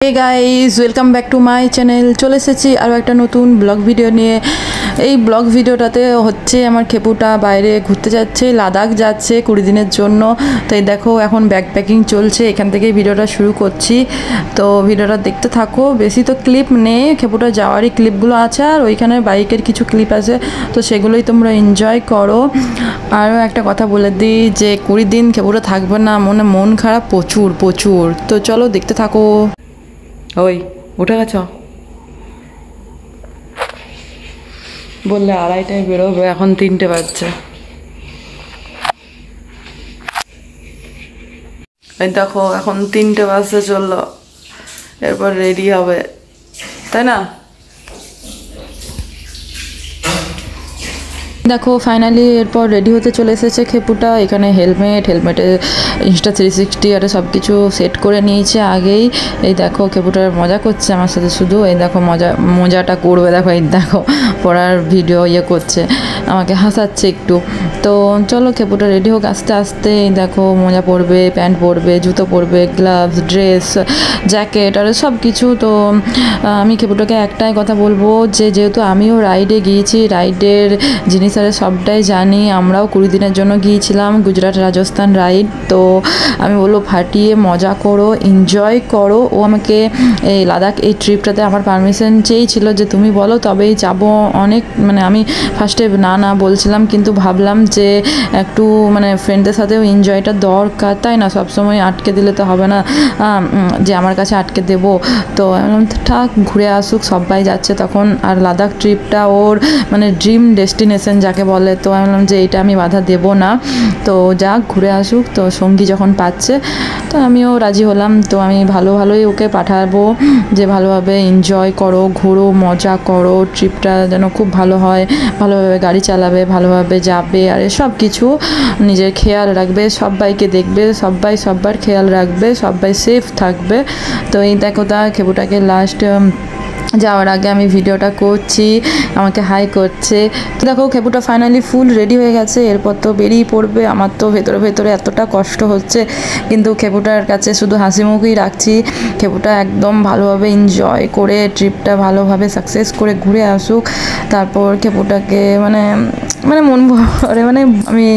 Hey guys welcome back to my channel चले एसेছি আরও একটা নতুন ব্লগ ভিডিও নিয়ে। এই ব্লগ ভিডিওটাতে হচ্ছে আমার খেপুটা বাইরে ঘুরতে যাচ্ছে, লাদাখ যাচ্ছে 20 দিনের জন্য। তো এই দেখো এখন ব্যাগ প্যাকিং চলছে, এখান থেকেই ভিডিওটা শুরু করছি। তো ভিডিওটা দেখতে থাকো, বেশি তো ক্লিপ নেই, খেপুটা যাওয়ারই ক্লিপগুলো আছে আর ওইখানে বাইকের কিছু ক্লিপ আছে, তো সেগুলোই তোমরা এনজয় করো। আরও একটা কথা বলে দিই যে 20 দিন খেপুটা থাকবে না, মন খারাপ প্রচুর প্রচুর। তো চলো দেখতে থাকো। ওই উঠে গেছ, বললে 2:30টায় বেরোবে, এখন 3টে বাজছে। এই দেখো এখন 3টে বাজতে চললো, এরপর রেডি হবে, তাই না? দেখো ফাইনালি এরপর রেডি হতে চলে এসেছে খেপুটা। এখানে হেলমেটে Insta360 আর সব কিছু সেট করে নিয়েছে আগেই। এই দেখো খেপুটার মজা করছে আমার সাথে শুধু। এই দেখো মজাটা করবে, দেখো এই দেখো পড়ার ভিডিও করছে, আমাকে হাসাচ্ছে একটু। তো চলো খেপুটা রেডি হোক আস্তে আস্তে। এই দেখো মোজা পরবে, প্যান্ট পরবে, জুতো পরবে, গ্লাভস, ড্রেস, জ্যাকেট আর সব কিছু। তো আমি খেপুটাকে একটাই কথা বলবো যে যেহেতু আমিও রাইডে গিয়েছি, রাইডের জিনিস আরে সবটাই জানি। আমরাও 20 দিনের জন্য গিয়েছিলাম গুজরাট রাজস্থান রাইড। তো আমি বলবো ফাটিয়ে মজা করো, এনজয় করো। ও আমাকে এই লাদাখ এই ট্রিপটাতে আমার পারমিশন চেয়েছিল যে তুমি বলো তবেই যাব। অনেক আমি ফার্স্টে না বলছিলাম, কিন্তু ভাবলাম যে একটু ফ্রেন্ডদের সাথেও এনজয়টা দরকার, তাই না? সবসময় আটকে দিলে তো হবে না যে আমার কাছে আটকে দেব। তো আমি বললাম থাক ঘুরে আসুক, সবাই যাচ্ছে তখন। আর লাদাখ ট্রিপটা ওর ড্রিম ডেস্টিনেশন যাকে বলে। তো আমি বললাম যে এইটা আমি বাধা দেব না, তো যাক ঘুরে আসুক। তো সঙ্গী যখন পাচ্ছে তো আমিও রাজি হলাম। তো আমি ভালোই ওকে পাঠাবো যে ভালোভাবে এনজয় করো, ঘুরো, মজা করো, ট্রিপটা যেন খুব ভালো হয়, ভালোভাবে গাড়ি চালাবে, ভালোভাবে যাবে, আর সব কিছু নিজের খেয়াল রাখবে, সবাইকে দেখবে, সবার খেয়াল রাখবে, সবাই সেফ থাকবে। তো এই দেখো খেপুটাকে লাস্ট যাওয়ার আগে আমি ভিডিওটা করছি, আমাকে হাই করছে। তো দেখো খেপুটা ফাইনালি ফুল রেডি হয়ে গেছে, এরপর তো বেরিয়ে পড়বে। আমার তো ভেতরে এতটা কষ্ট হচ্ছে, কিন্তু খেপুটার কাছে শুধু হাসি মুখই রাখছি। খেপুটা একদম ভালোভাবে এনজয় করে ট্রিপটা ভালোভাবে সাকসেস করে ঘুরে আসুক। তারপর খেপুটাকে মন ভরে আমি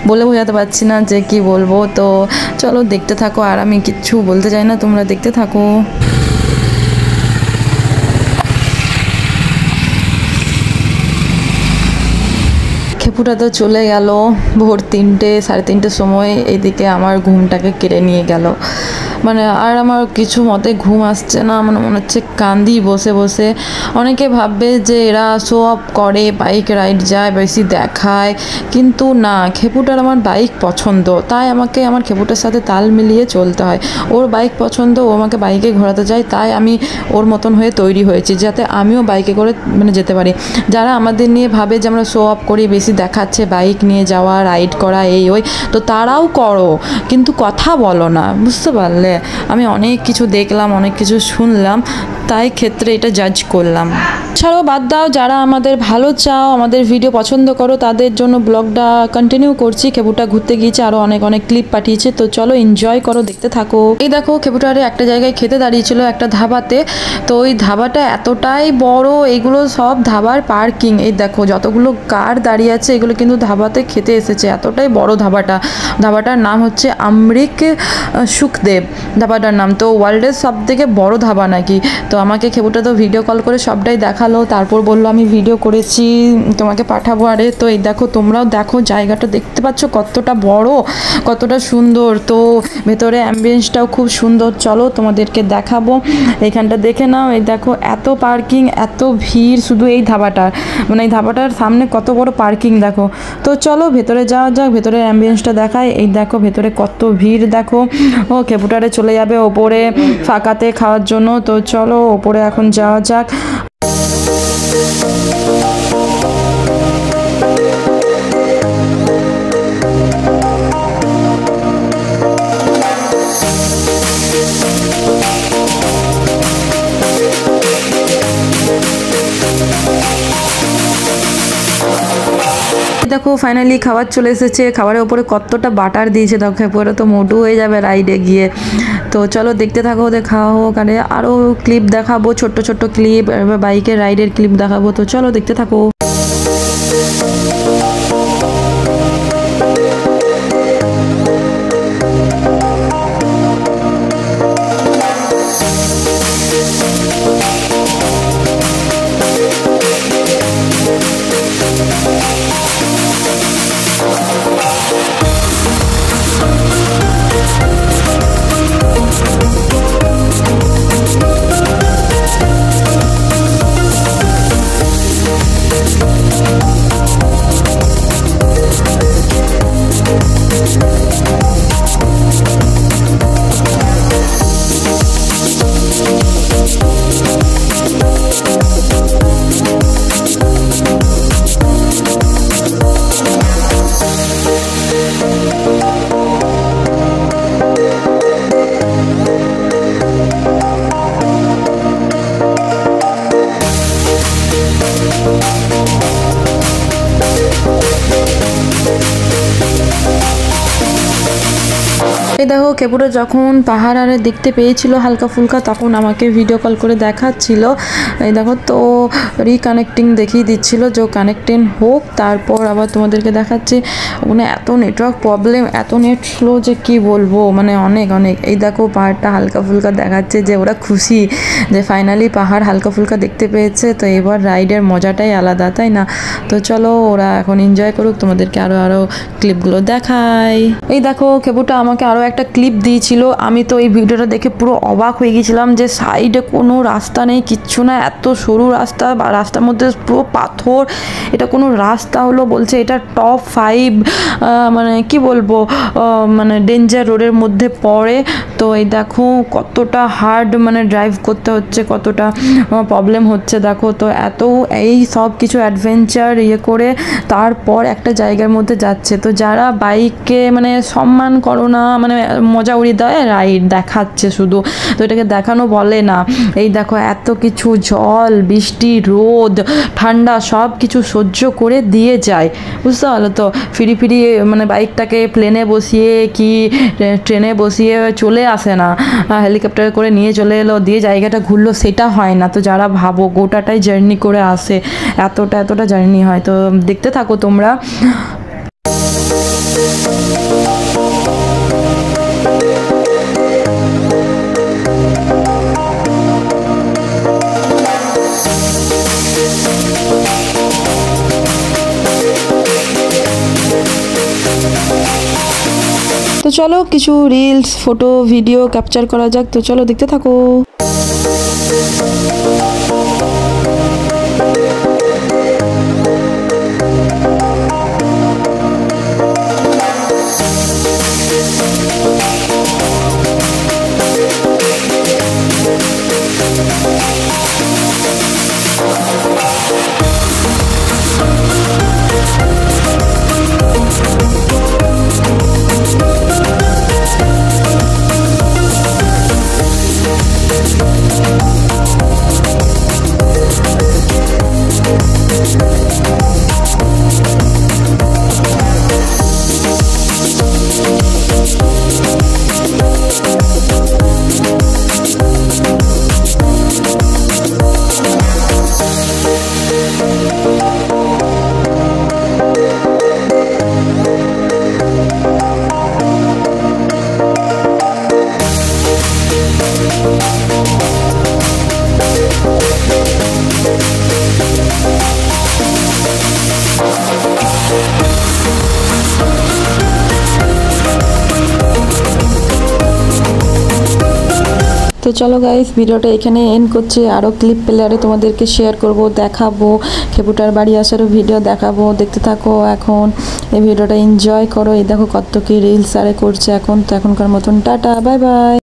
বলে বোঝাতে পারছি না যে কি বলবো। তো চলো দেখতে থাকো, আর আমি কিচ্ছু বলতে চাই না, তোমরা দেখতে থাকো। খেপুটা তো চলে গেল ভোর 3টে 3:30 সময়। এইদিকে আমার ঘুমটাকে কেড়ে নিয়ে গেল। আর আমার কিছু মতে ঘুম আসছে না, মনে হচ্ছে কান্দি বসে বসে। অনেকে ভাববে যে এরা শো অফ করে, বাইক রাইড যায়, বেশি দেখায়, কিন্তু না, খেপুটার আমার বাইক পছন্দ, তাই আমাকে আমার খেপুটার সাথে তাল মিলিয়ে চলতে হয়। ওর বাইক পছন্দ, ও আমাকে বাইকে ঘোরাতে যায়, তাই আমি ওর মতন হয়ে তৈরি হয়েছি যাতে আমিও বাইকে করে যেতে পারি। যারা আমাদের নিয়ে ভাবে যে আমরা শো অফ করি, বেশি দেখাচ্ছে বাইক নিয়ে যাওয়া, রাইড করা, এই ওই, তো তারাও করো কিন্তু কথা বলো না, বুঝতে পারলে? আমি অনেক কিছু দেখলাম, অনেক কিছু শুনলাম, তাই ক্ষেত্রে এটা জাজ করলাম। ছাড়াও বাদ দাও, যারা আমাদের ভালো চাও, আমাদের ভিডিও পছন্দ করো, তাদের জন্য ব্লগটা কন্টিনিউ করছি। খেপুটা ঘুরতে গিয়েছে, আরও অনেক ক্লিপ পাঠিয়েছে, তো চলো এনজয় করো, দেখতে থাকো। এই দেখো খেপুটারে একটা জায়গায় খেতে দাঁড়িয়েছিল, একটা ধাবাতে। তো ওই ধাবাটা এতটাই বড়, এগুলো সব ধাবার পার্কিং। এই দেখো যতগুলো কার দাঁড়িয়ে আছে, এগুলো কিন্তু ধাবাতে খেতে এসেছে, এতটাই বড় ধাবাটার নাম হচ্ছে অমৃক সুখদেব ধাবাটার নাম। তো ওয়ার্ল্ডের সবথেকে বড় ধাবা নাকি। তো আমাকে খেপুটা তো ভিডিও কল করে সবটাই দেখালো, তারপর বললো আমি ভিডিও করেছি, তোমাকে পাঠাবো। আরে তো এই দেখো, তোমরাও দেখো, জায়গাটা দেখতে পাচ্ছ কতটা বড়, কতটা সুন্দর। তো ভেতরে অ্যাম্বিয়েন্সটাও খুব সুন্দর, চলো তোমাদেরকে দেখাবো। এইখানটা দেখে নাও, এই দেখো এত পার্কিং, এত ভিড় শুধু এই ধাবাটার, এই ধাবাটার সামনে কত বড় পার্কিং দেখো। তো চলো ভেতরে যাওয়া যাক, ভেতরের অ্যাম্বিয়েন্সটা দেখায়। এই দেখো ভেতরে কত ভিড় দেখো। ও খেপুটারে চলে যাবে ওপরে ফাঁকাতে খাওয়ার জন্য। তো চলো ওপরে এখন যাওয়া যাক। দেখো ফাইনালি খাবার চলে এসেছে, খাবারের উপরে কতটা বাটার দিয়েছে, দেখো পুরো তো মোটু হয়ে যাবে রাইডে গিয়ে। তো তো চলো দেখতে থাকো, ওদের খাওয়া হোক, আর আরও ক্লিপ দেখাবো, ছোট্ট ছোট্ট ক্লিপ, বাইকের রাইডের ক্লিপ দেখাবো। তো চলো দেখতে থাকো। এই দেখো কেপুটা যখন পাহাড় আরে দেখতে পেয়েছিল হালকা ফুলকা, তখন আমাকে ভিডিও কল করে দেখাচ্ছিল। এই দেখো তো রিকানেক্টিং দেখিয়ে দিচ্ছিল, যে কানেক্টিং হোক, তারপর আবার তোমাদেরকে দেখাচ্ছি। মানে এত নেটওয়ার্ক প্রবলেম, এত নেট স্লো যে কি বলবো, মানে অনেক অনেক। এই দেখো পাহাড়টা হালকা ফুলকা দেখাচ্ছে, যে ওরা খুশি যে ফাইনালি পাহাড় হালকা ফুলকা দেখতে পেয়েছে। তো এবার রাইডের মজাটাই আলাদা, তাই না? তো চলো ওরা এখন এনজয় করুক, তোমাদেরকে আরও ক্লিপগুলো দেখাই। এই দেখো কেপুটা আমাকে আরও একটা ক্লিপ দিয়েছিল, আমি তো এই ভিডিওটা দেখে পুরো অবাক হয়ে গেছিলাম, যে সাইডে কোনো রাস্তা নেই, কিচ্ছু না, এত সরু রাস্তা, বা রাস্তার মধ্যে পুরো পাথর। এটা কোনো রাস্তা হলো? বলছে এটা টপ 5 মানে কি বলবো, মানে ডেঞ্জার রোডের মধ্যে পড়ে। তো এই দেখো কতটা হার্ড মানে ড্রাইভ করতে হচ্ছে, কতটা প্রবলেম হচ্ছে দেখো। তো এত এই সব কিছু অ্যাডভেঞ্চার করে তারপর একটা জায়গার মধ্যে যাচ্ছে। তো যারা বাইককে মানে সম্মান করো না, মানে মজা উড়িয়ে দেয়, রাইড দেখাচ্ছে শুধু, তো এটাকে দেখানো বলে না। এই দেখো এত কিছু, জল, বৃষ্টি, রোদ, ঠান্ডা, সব কিছু সহ্য করে দিয়ে যায়, বুঝতে পারলো তো। ফিরি ফিরি মানে বাইকটাকে প্লেনে বসিয়ে কি ট্রেনে বসিয়ে চলে আসে না, হেলিকপ্টার করে নিয়ে চলে এলো, দিয়ে জায়গাটা ঘুরলো, সেটা হয় না। তো যারা ভাবো গোটাটাই জার্নি করে আসে, এতটা জার্নি হয়। তো দেখতে থাকো তোমরা। তো চলো কিছু রিলস, ফটো, ভিডিও ক্যাপচার করা যাক। তো চলো দেখতে থাকো। তো চলো গাইস, ভিডিওটা এখানে এন্ড করছি। আরও ক্লিপ পেলে আরে তোমাদেরকে শেয়ার করব, দেখাবো, খেপুটার বাড়ি আসারও ভিডিও দেখাবো। দেখতে থাকো, এখন এই ভিডিওটা এনজয় করো। এই দেখো কত কি রিলস আরে করছে এখন। তো এখনকার মতন টাটা, বাই বাই।